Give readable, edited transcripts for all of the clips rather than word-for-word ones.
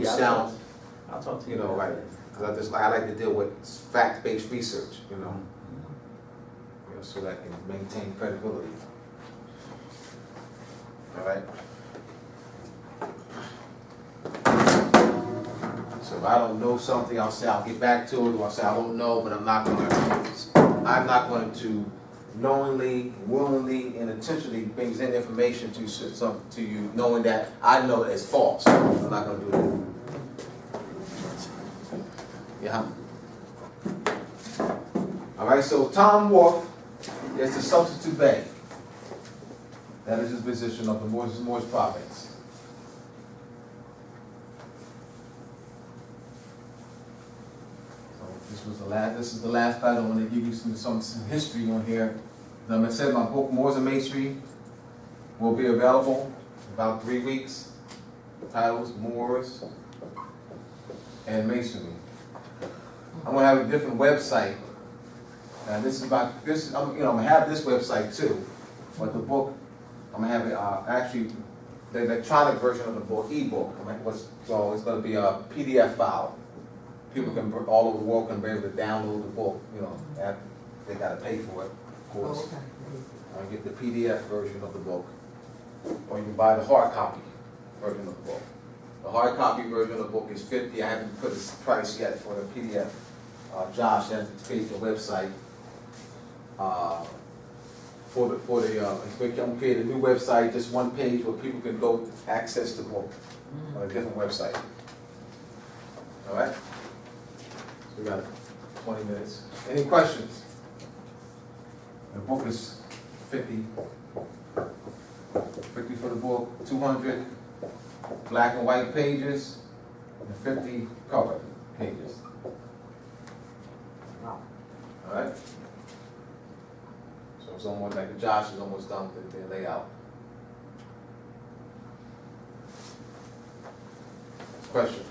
you Yeah, sound, I'll talk to you. you know, about right. that. Because I like to deal with fact-based research, you know, so that I can maintain credibility. All right? So if I don't know something, I'll say I'll get back to it, or I'll say I don't know, but I'm not going to knowingly, willingly, and intentionally bring in information to you, knowing that I know it's false. I'm not going to do that. Yeah. All right. So Tom Wolfe is the substitute bay. That is his position of the Moorish province. This is the last part. I want to give you some history on here. Now, I said my book, Moors and Masonry, will be available in about 3 weeks. The titles, Moors and Masonry. I'm going to have a different website. And I'm going to have this website too. But the book, I'm going to have it, actually, the electronic version of the book, ebook. So it's going to be a PDF file. People all over the world can be able to download the book, you know, they got to pay for it, of course. Okay. Or get the PDF version of the book, or you can buy the hard copy version of the book. The hard copy version of the book is $50. I haven't put a price yet for the PDF. Josh has to create the website I'm going to create a new website, just one page where people can go access the book on a different website. All right. We got 20 minutes. Any questions? The book is 50 for the book, 200 black and white pages, and 50 color pages. Wow. All right? So it's almost like Josh is almost done with the layout. Questions?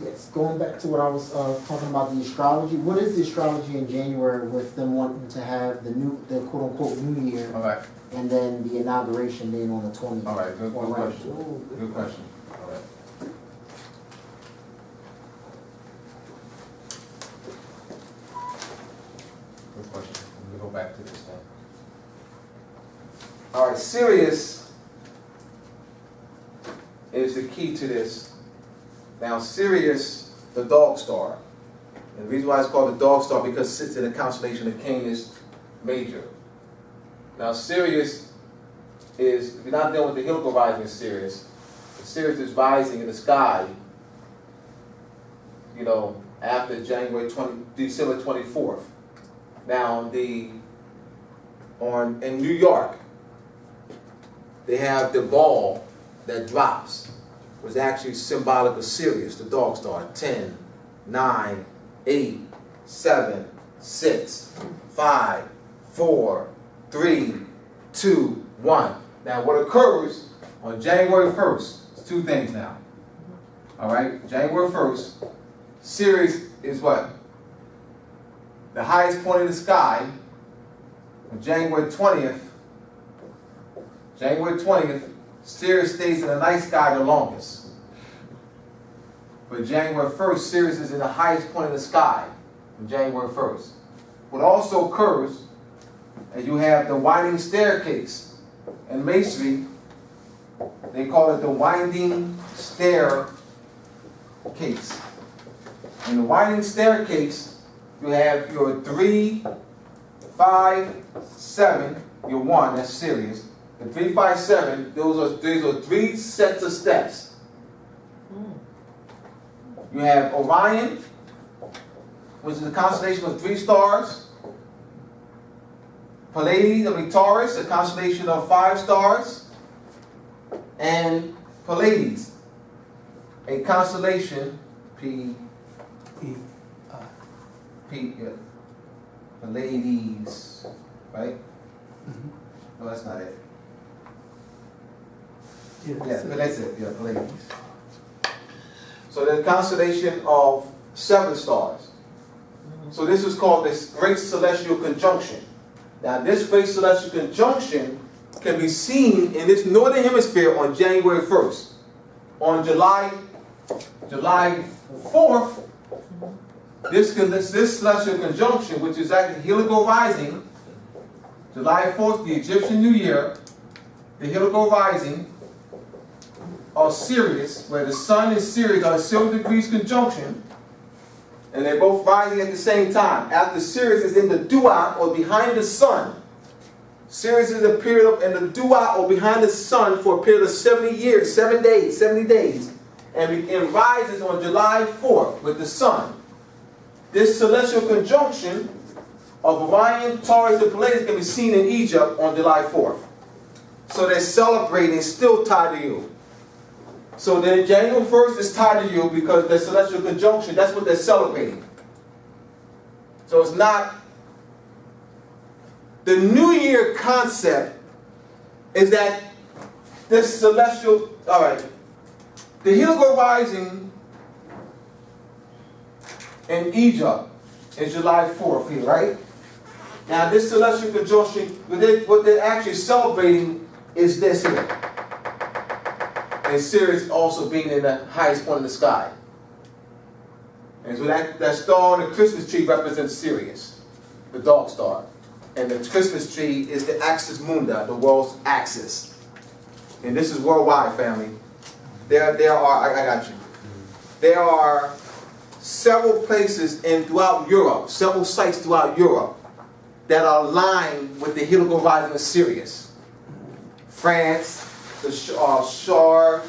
Yes, going back to what I was talking about, the astrology. What is the astrology in January with them wanting to have the quote unquote new year, All right. and then the inauguration being on the 20th? All right, good question. Ooh, Good question. All right. Good question. Let me go back to this now. All right, Sirius is the key to this. Now, Sirius, the dog star, and the reason why it's called the dog star because it sits in the constellation of Canis Major. Now, Sirius is, if you're not dealing with the helical rising Sirius, the Sirius is rising in the sky, you know, after December 24th. Now, in New York, they have the ball that drops. Was actually symbolic of Sirius, the dog star. 10, 9, 8, 7, 6, 5, 4, 3, 2, 1. Now what occurs on January 1st, it's two things now. All right, January 1st, Sirius is what? The highest point in the sky. On January 20th, Sirius stays in the night sky the longest. But January 1st, Sirius is in the highest point of the sky on January 1st. What also occurs is you have the winding staircase. In Masonry, they call it the winding staircase. In the winding staircase, you have your 3, 5, 7, your 1, that's Sirius. The 3, 5, 7, those are 3 sets of steps. You have Orion, which is a constellation of 3 stars. Taurus, a constellation of 5 stars. And Pleiades, a constellation, Pleiades, right? No, that's not it. Yeah, but that's it. Yeah, Pleiades. So there's a constellation of 7 stars. So this is called this Great Celestial Conjunction. Now this Great Celestial Conjunction can be seen in this northern hemisphere on January 1st. On July July 4th, this celestial conjunction, which is actually helical rising, July 4th, the Egyptian New Year, the helical rising of Sirius, where the sun and Sirius are 7 degrees conjunction, and they're both rising at the same time. After Sirius is in the duat or behind the sun, Sirius is a period of in the duat or behind the sun for a period of 70 years, 7 days, 70 days, and rises on July 4th with the sun. This celestial conjunction of Orion, Taurus, and Pleiades can be seen in Egypt on July 4th. So they're celebrating still Tadiyul. So then January 1st is Tadiyul because the celestial conjunction, that's what they're celebrating. So it's not, the New Year concept is that this celestial, all right, the helical rising in Egypt is July 4th here, right? Now this celestial conjunction, what they're actually celebrating is this here. And Sirius also being in the highest point of the sky. And so that star on the Christmas tree represents Sirius, the dog star. And the Christmas tree is the axis munda, the world's axis. And this is worldwide, family. There are, I got you. There are several places throughout Europe, several sites throughout Europe that are aligned with the helical rising of Sirius. France, the Shore,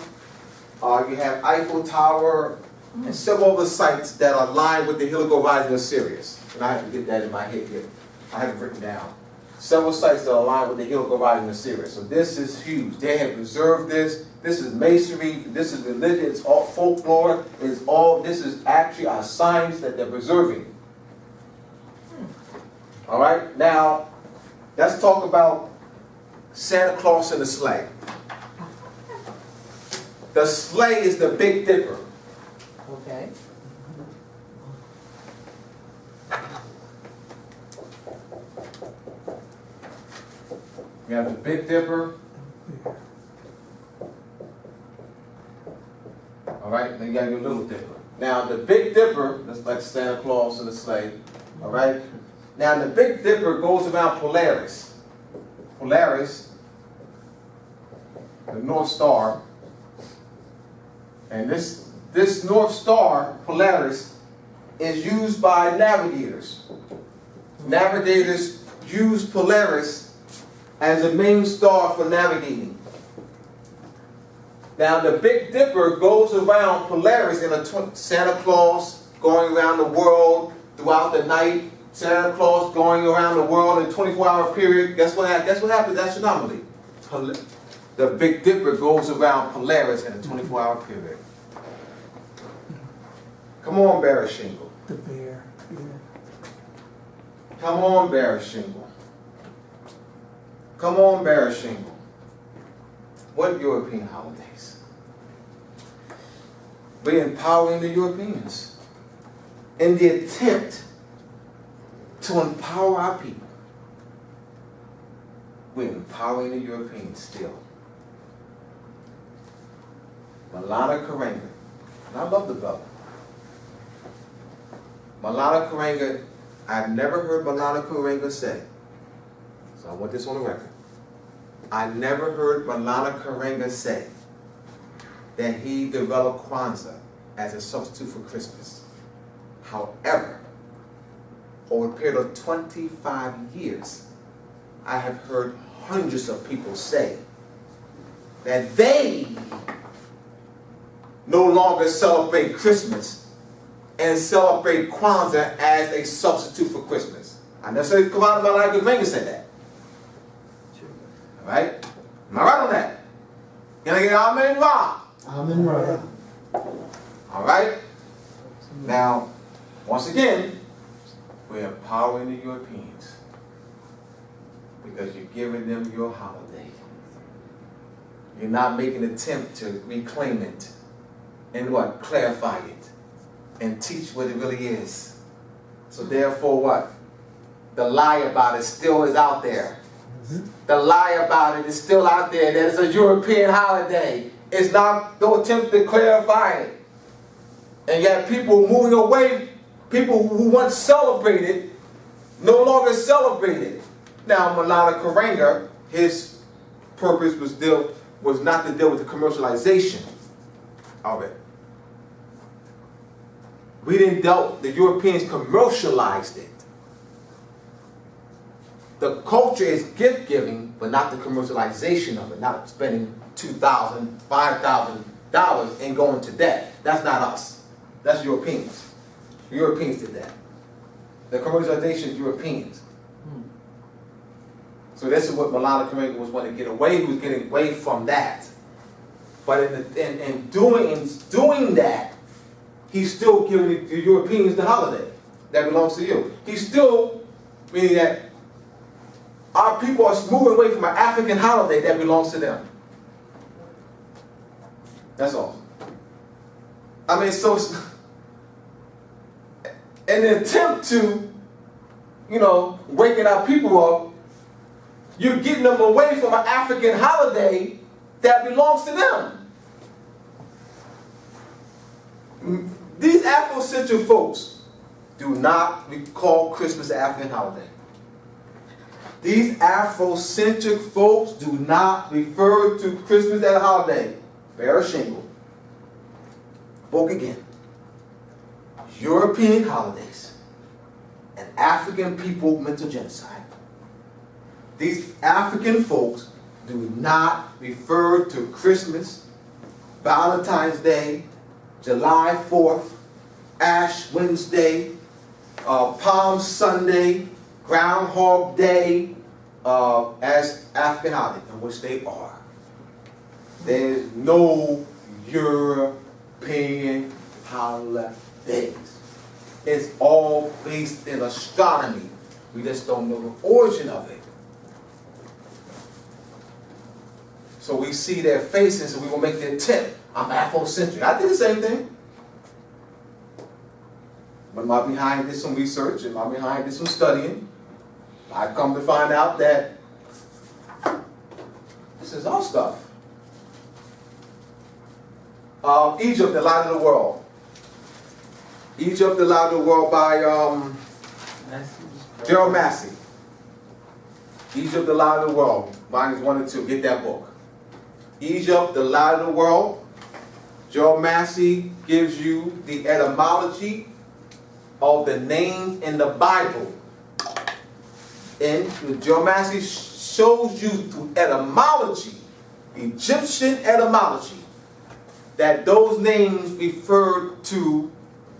you have Eiffel Tower, and several other sites that are aligned with the helical rising of Sirius. And I have to get that in my head here. I have it written down. Several sites that are aligned with the helical rising of Sirius. So this is huge. They have preserved this. This is masonry. This is religion. It's all folklore. This is actually our science that they're preserving. All right. Now, let's talk about Santa Claus and the sleigh. The sleigh is the Big Dipper. Okay. You have the Big Dipper. All right, then you got your Little Dipper. Now the Big Dipper, that's like Santa Claus and the sleigh. All right. Now the Big Dipper goes around Polaris. Polaris, the North Star. And this North Star, Polaris, is used by navigators. Navigators use Polaris as a main star for navigating. Now the Big Dipper goes around Polaris in a Santa Claus going around the world throughout the night. Santa Claus going around the world in a 24-hour period. Guess what happens astronomically? The Big Dipper goes around Polaris in a 24-hour period. Come on, Bear Shingle. The bear. Yeah. Come on, Bear Shingle. Come on, Bear Shingle. What European holidays? We're empowering the Europeans in the attempt to empower our people. We're empowering the Europeans still. Malana Karenga, and I love the brother. Malana Karenga, I've never heard Malana Karenga say, so I want this on the record. I never heard Malana Karenga say that he developed Kwanzaa as a substitute for Christmas. However, over a period of 25 years, I have heard hundreds of people say that they no longer celebrate Christmas and celebrate Kwanzaa as a substitute for Christmas. I never said Malana Karenga said that. All right? Am I right on that? Can I get amen, Ra? Amen, Ra. All right? Now, once again, we're empowering the Europeans because you're giving them your holiday. You're not making an attempt to reclaim it and what? Clarify it and teach what it really is. So therefore what? The lie about it still is out there. The lie about it is still out there that it's a European holiday. It's not no attempt to clarify it. And yet people moving away, people who once celebrated, no longer celebrated. Now, Malala Karenga, his purpose was not to deal with the commercialization of it. We didn't the Europeans commercialized it. The culture is gift giving, but not the commercialization of it, not spending $2,000, $5,000 and going to debt. That's not us. That's Europeans. The Europeans did that. The commercialization is Europeans. So this is what Malala Karenga was wanting to get away. He was getting away from that. But in doing that, he's still giving the Europeans the holiday that belongs to you. He's still meaning that our people are moving away from an African holiday that belongs to them. That's all. I mean, so in an attempt to, waking our people up, you're getting them away from an African holiday that belongs to them. These Afrocentric folks do not call Christmas an African holiday. These Afrocentric folks do not refer to Christmas as a holiday. Bear shingle. Spoke again. European holidays and African people mental genocide. These African folks do not refer to Christmas, Valentine's Day, July 4th, Ash Wednesday, Palm Sunday, Groundhog Day as African holidays, in which they are. There's no European holidays. It's all based in astronomy. We just don't know the origin of it. So we see their faces and we will make the attempt. I'm Afrocentric. I did the same thing. But my behind did some research and my behind did some studying. I come to find out that this is our stuff. Egypt, the Light of the World. Egypt, the Light of the World by Gerald Massey. Egypt, the Light of the World. Volumes 1 and 2. Get that book. Egypt, the Light of the World. Gerald Massey gives you the etymology of the names in the Bible. And Gerald Massey shows you through etymology, Egyptian etymology, that those names refer to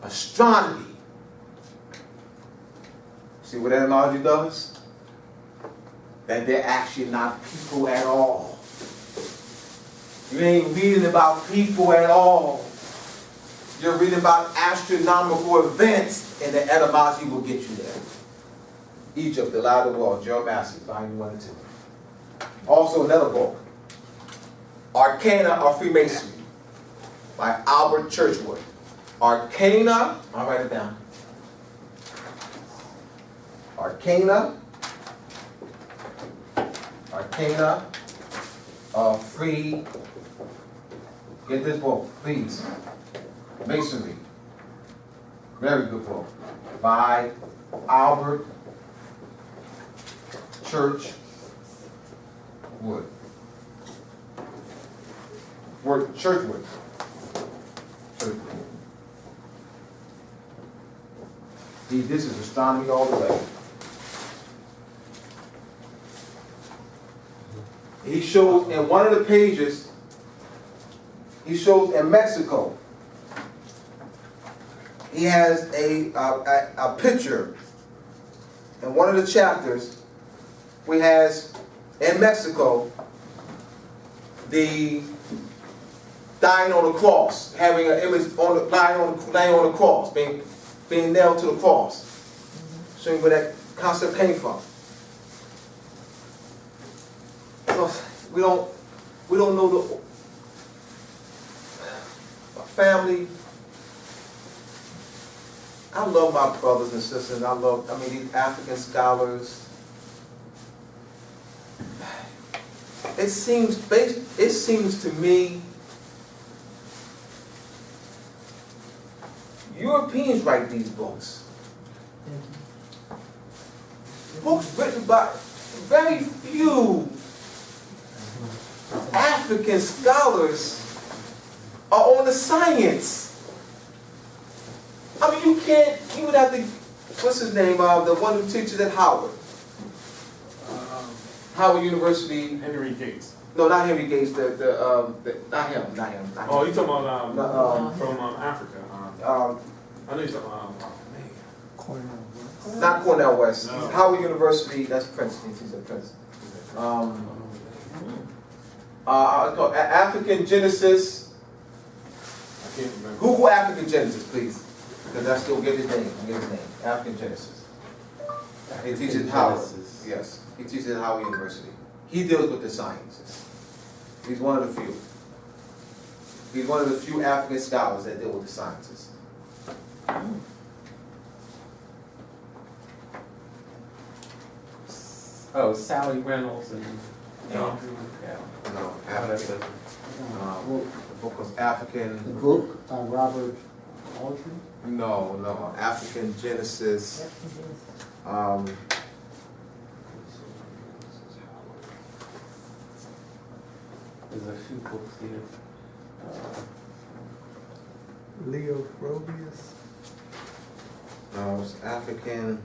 astronomy. See what etymology does? That they're actually not people at all. You ain't reading about people at all. You're reading about astronomical events, and the etymology will get you there. Egypt, the Light of the World, Gerald Massey, volume 1 and 2. Also another book, Arcana of Freemasonry, by Albert Churchward. Arcana, I'll write it down. Arcana of Free, get this book, please. Masonry. Very good book. By Albert Churchward. Churchward. See, this is astronomy all the way. He shows in one of the pages, he shows in Mexico, he has a picture in one of the chapters. We has in Mexico the dying on the cross, having an image on the dying on the cross, being nailed to the cross, showing where that concept came from. So we don't know the family. I love my brothers and sisters. These African scholars. It seems to me Europeans write these books. Books written by very few African scholars are on the science. I mean, you would have to, what's his name, the one who teaches at Howard? Howard University. Henry Gates. No, not Henry Gates, not him. Oh, you talking about from Africa? I know you're talking about, Not Cornell West. No. Howard University, that's Princeton, he's at Princeton. African Genesis. I can't remember. Google African Genesis, please. Because I still get his name. African Genesis. He teaches Howard. Yes. He teaches at Howard University. He deals with the sciences. He's one of the few. He's one of the few African scholars that deal with the sciences. Oh, Sally Reynolds and No. Andrew. Yeah. No, African. The book was African. The book by Robert Aldrin. No, African Genesis. There's a few books here. Leo Frobius. No, it's African.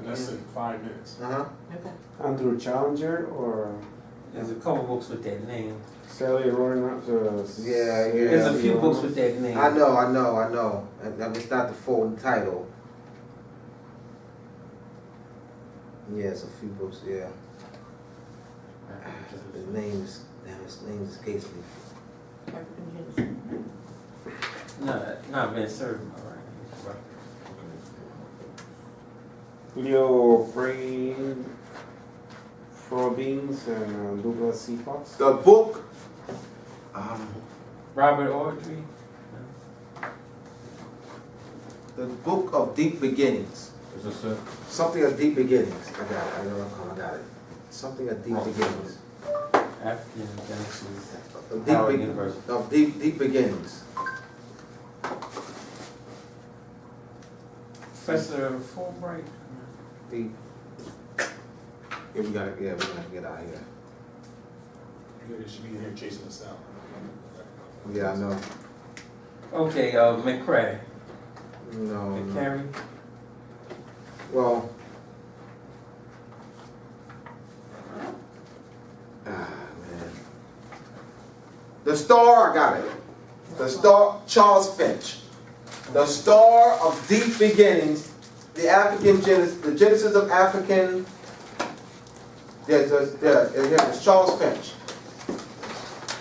That's in 5 minutes. Andrew Challenger or There's a couple books with that name. Sally Roaring. Yeah. There's a few books with that name. I know. And it's not the full title. Yeah, it's a few books. Yeah. His name escapes me. No, not been served. All right. Leo Frobins and Douglas C. Fox. The book. Robert Audrey. The Book of Deep Beginnings. Something of Deep Beginnings. I got it. Something of Deep Beginnings. African Genesis. Howard University. Of Deep Beginnings. Professor Fulbright. Deep. Yeah, we gotta get out of here. They should be in here chasing us out. Yeah, I know. Okay, McCrae. No. McCary. Well. Man. The Star, I got it. The Star, Charles Finch. The Star of Deep Beginnings, the African Genesis, the Genesis of African, it's Charles Finch.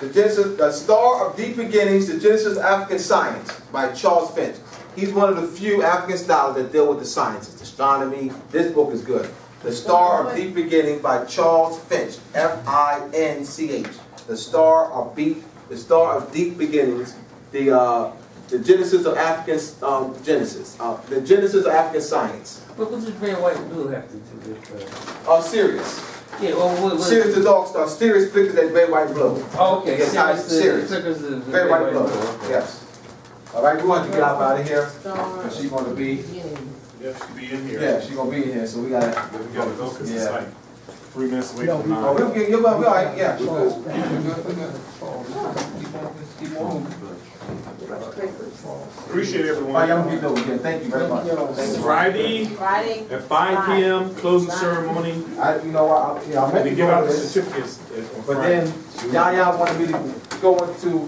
The Star of Deep Beginnings, the Genesis of African Science by Charles Finch. He's one of the few African scholars that deal with the sciences, astronomy. This book is good. The Star of Deep Beginnings by Charles Finch, F-I-N-C-H. The Star of Deep Beginnings, the Genesis of African the Genesis of African Science. What does red, white, and blue have to do with? Sirius. Yeah. What? Sirius the dog star. Sirius flickers at red, white, and blue. Oh, okay. Yes, Sirius. Flickers the Red, white, and blue. Okay. Yes. All right, we want to get out of here. She's going to be. Yeah, she'll be in here. Yeah, she's going to be in here. So we gotta go because it's like 3 minutes away No, from we- 9. Oh, we'll get. We're all right. Yeah, we're good. We're good. Keep on. Appreciate everyone. All right, y'all gonna get over again. Thank you very much. Thank you. Friday at 5 p.m. closing ceremony. You know what? I meant And to they give go out to the this, certificates. but then y'all wanted me to go into